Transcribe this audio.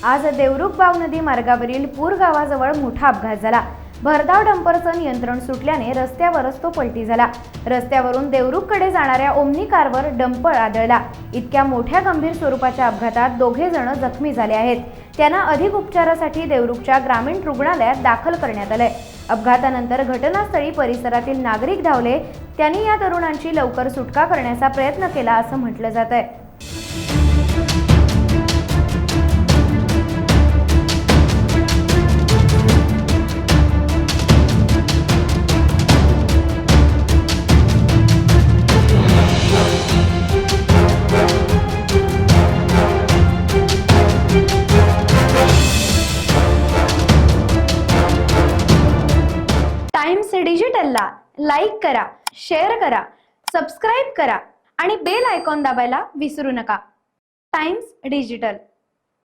आज देवरुख बावनदी मार्गावरील पूर गावाजवळ मोठा अपघात झाला। भरधाव डंपरचं नियंत्रण सुटल्याने रस्त्यावरच तो पलटी झाला। रस्त्यावरून देवरुखकडे जाणाऱ्या ओमनी कारवर डंपर आदळला। इतक्या मोठ्या गंभीर स्वरूपाच्या अपघातात दोघे जण जखमी झाले आहेत। त्यांना अधिक उपचारासाठी देवरुखच्या ग्रामीण रुग्णालयात दाखल करण्यात आले। अपघातानंतर घटनास्थळी परिसरातील नागरिक धावले। त्यांनी या तरुणांची लवकर सुटका करण्याचा प्रयत्न केला असं म्हटलं जातंय। टाइम्स डिजिटलला लाईक करा, शेअर करा, सबस्क्राइब करा आणि बेल आयकॉन दाबायला विसरू नका। Times digital.